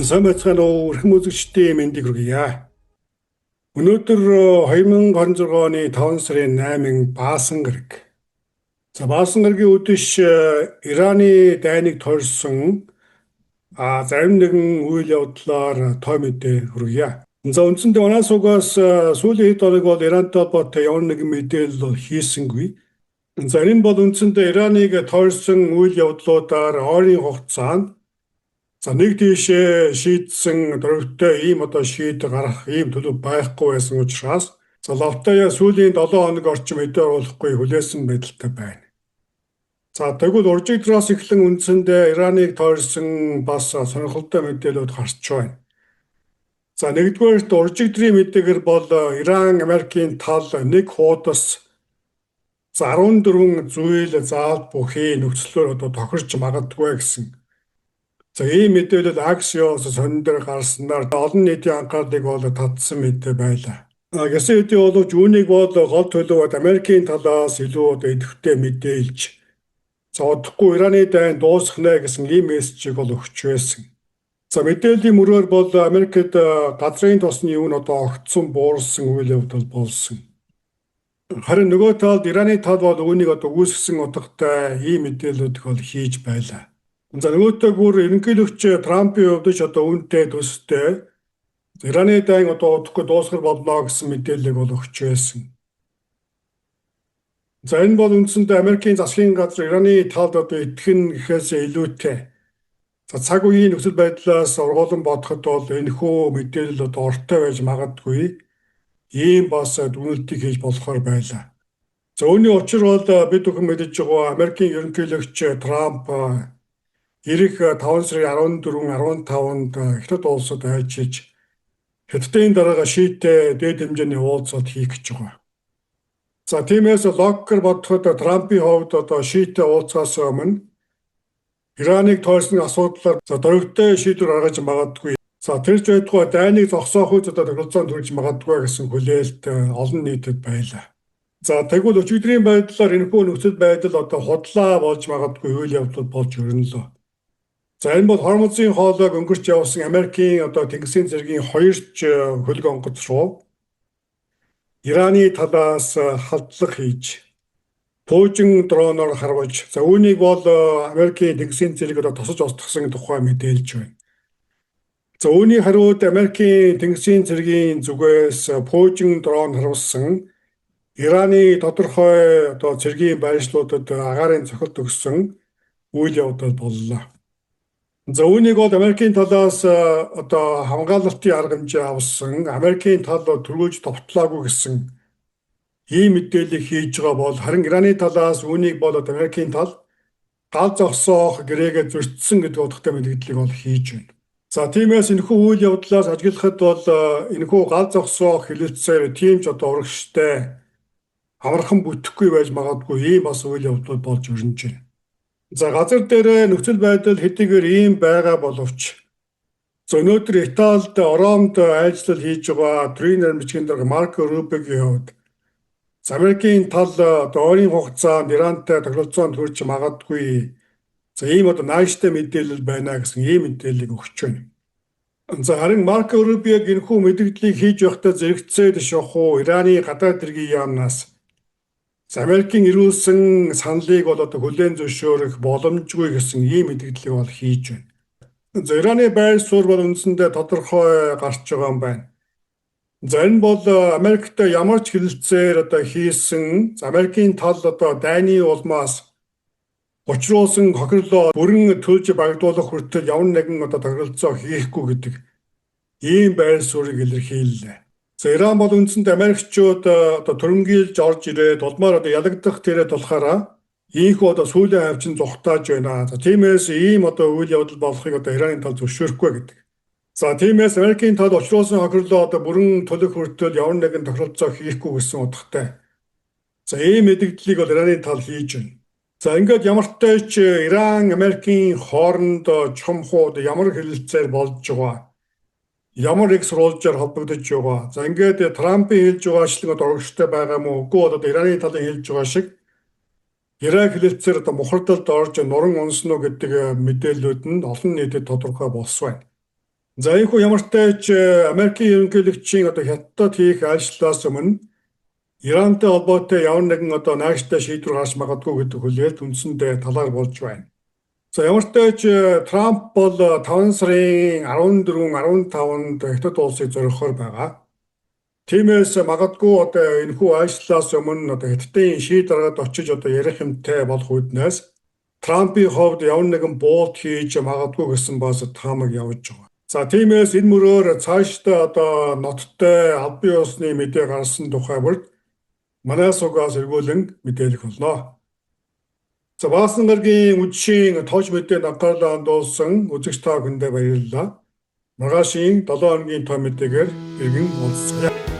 Сайн байцгаана уу эрхэм үзэгчдийн мэндийг хүргье. Өнөөдөр 2026 оны 5 сарын 8 Баасан гараг. Баасан гарагийн үдэш Ираны дайныг тойрсон зарим нэгэн үйл явдлаар той мэдээ хүргье. Үндсэндээ манай суугаас сүүлийн хэд хоног бол Ирантай холбоотой ямар нэгэн мэдээлэл хийсэнгүй. Энэ бол үндсэндээ Ираныг тойрсон үйл явдлуудаар ойрын хугацаанд нэг тийшээ шийдсэн дөрвтэй ийм шийдэл гарах ийм төлөв байхгүй байсан учраас Лавтая сүүлийн 7 хоног орчим мэдээ оруулахгүй хүлээсэн байдалтай байна. Тэгвэл уржигдраас эхлэн үндсэндээ Ираныг тойрсон бас сонирхолтой мэдээлүүд гарч байна. Нэгдүгээрт уржигдрийн мэдээгээр бол Иран Америкийн тал нэг хуудас 14 зүйл заалт бүхий нөхцлөөр тохирч магадгүй гэсэн. Ийм мэдээлэл Axios сонин дээр гарснаар олон нийтийн анхаарлыг татсан мэдээ байлаа. Гэсэн хэдий боловч үүнийг гол төлөвөд Америкийн талаас илүү идэвхтэй мэдээлж удахгүй Ираны дайн дуусгах нэ гэсэн ийм мессежийг өгч байсан. Мэдээллийн мөрөөр бол Америкт газрын тосны юун огтсон буурсан үйл явдал болсон. Харин нөгөө талд Ираны тал бол үүнийг үүсгэсэн утгатай ийм мэдээлэлүүд хийж байлаа. Нөгөөтэй бүр ерөнхийлөгч Трампын хувьд ч үүнтэй төстэй Ираны дайн удахгүй дуусгах болно гэсэн мэдээллийг өгч байсан. Энэ бол үндсэндээ Америкийн засгийн газар Ираны талд итгэн гэхээс илүүтэй цаг үеийн нөхцөл байдлаас ургуулсан бодоход бол энэхүү мэдээлэл ортой байж магадгүй ийм бас дүгнэлтийг хийж болохоор байлаа. Үүний учир бол бид бүхэн мэдэж байгаа Америкийн ерөнхийлөгч Трамп ирэх 5 сарын 14, 15-нд Хятад улсад айлчилж Хятадын дараагаар шийдтэй дээд хэмжээний уулзалт хийх гэж байгаа. Тиймээс логикээр бодоход Трампын хувьд шийдтэй уулзахаас өмнө Ираныг тойрсон асуудлаар дөрвтэй шийдвэр гаргаж магадгүй. Тэрж байтугай дайныг зогсоох үед тохиролцоонд хүрч магадгүй гэсэн хүлээлт олон нийтэд байлаа. Тэгвэл өчигдрийн байдлаар энэхүү нөхцөл байдал худлаа болж магадгүй үйл явдал болж өрнөлөө. Энэ бол Хормузын хоолойг өнгөрч явсан Америкийн тэнгисийн цэргийн 2 хөлөг онгоц руу Ираны талаас халдлага хийж пуужин дроноор харваж үүнийг бол Америкийн тэнгисийн цэрэг тосож устгасан тухай мэдээлж байна. Үүний хариуд Америкийн тэнгисийн цэргийн зүгээс пуужин дрон харвасан Ираны тодорхой цэргийн байршлуудад агаарын цохилт өгсөн үйл явдал боллоо. Үүнийг бол Америкийн талаас хамгаалалтын арга хэмжээ авсан Америкийн тал түрүүлж товтлоогүй гэсэн ийм мэдээлэл хийж байгаа бол харин Ираны талаас үүнийг бол Америкийн тал гал зогсоох гэрээгээ зөрчсөн гэдэг утгатай мэдээллийг хийж байна. Тиймээс энэхүү үйл явдлаас ажиглахад бол энэхүү гал зогсоох хэлэлцээр тийм ч урагштай амархан бүтэхгүй байж магадгүй ийм бас үйл явдал болж өрнөж байна. Газар дээр нөхцөл байдал хэдийгээр ийм байгаа боловч өнөөдөр Италид Ромд ажиллал хийж байгаа Тринер бичгийн дарга Марко Рубигийн хувьд Америкийн тал ойрын хугацаанд Ирантай тохиролцоонд хүрч магадгүй ийм нааштай мэдээлэл байна гэсэн ийм мэдээллийг өгч байна. Харин Марко Рубиг энэхүү мэдээллийг хийж байхдаа зэрэгцээд шахуу Ираны гадаад хэргийн яамнаас Америкийн ирүүлсэн саналыг хүлээн зөвшөөрөх боломжгүй гэсэн ийм мэдээллийг хийж байна. Ираны байр суурь бол үндсэндээ тодорхой гарч байгаа юм байна. Энэ бол Америкт ямар ч хэлэлцээр хийсэн Америкийн тал дайны улмаас учруулсан хохирлоо бүрэн төлж багтуулах хүртэл ямар нэгэн тохиролцоо хийхгүй гэдэг ийм байр суурийг илэрхийллээ. Иран бол үндсэндээ Америкчууд төрөмгийлж орж ирээд улмаар ялагдах тэрэг болохоор ийхүү сүүлийн хавчин зүхтааж байна. Тиймээс ийм үйл явдал болохыг Ираны тал зөвшөөрөхгүй гэдэг. Тиймээс Америкийн тал учруулсан хохирлоо бүрэн төлөх хүртэл ямар нэгэн тохиролцоо хийхгүй гэсэн утгатай. Ийм мэдээллийг Ираны тал хийж байна. Ингээд ямартай ч Иран Америкийн хооронд чухамхууд ямар хэлэлцээр болж байгаа. Ямар их сурвалжаар холбогдож байгаа. Ингээд Трампын хэлж байгаа ашлаг урагштай байгаа мó үгүй бол Ираны талын хэлж байгаа шиг Ирак хэлэлцээр мухардалд орж нуран унсноо гэдэг мэдээллүүд нь олон нийтэд тодорхой болсон байна. За ийхүү ямар ч тач Америкийн ерөнхийлөгчийн одоо хятадд хийх айлчлалаас өмнө Ирантай холбоотой ямар нэгэн одоо нааштай шийдвэр гарч магадгүй гэдэг хүлээлт үндсэндээ талаар болж байна. За ямар ч тач Трамп бол 5 сарын 14-15-нд Хятад улсыг зориулахаар байгаа. Тиймээс магадгүй одоо энэхүү айлчлалаас өмнө одоо Хятадын шийд даргаад очиж одоо ярих юмтай болох үднээс Трампын хувьд ямар нэгэн буулт хийж магадгүй гэсэн бас таамаг явж байгаа. За тиймээс энэ мөрөөр цаашдаа одоо ноттой албан ёсны мэдээ гарсан тухай бүрд манай сугаас эргүүлэн мэдээлэх болно. За Баасан гарагийн үдшийн тооч мэдээ анхаарлаа хандуулсан үзэгч та бүхэндээ баярлалаа. Маргаашийн 7 хоногийн тоо мэдээгээр иргэн уулзъя.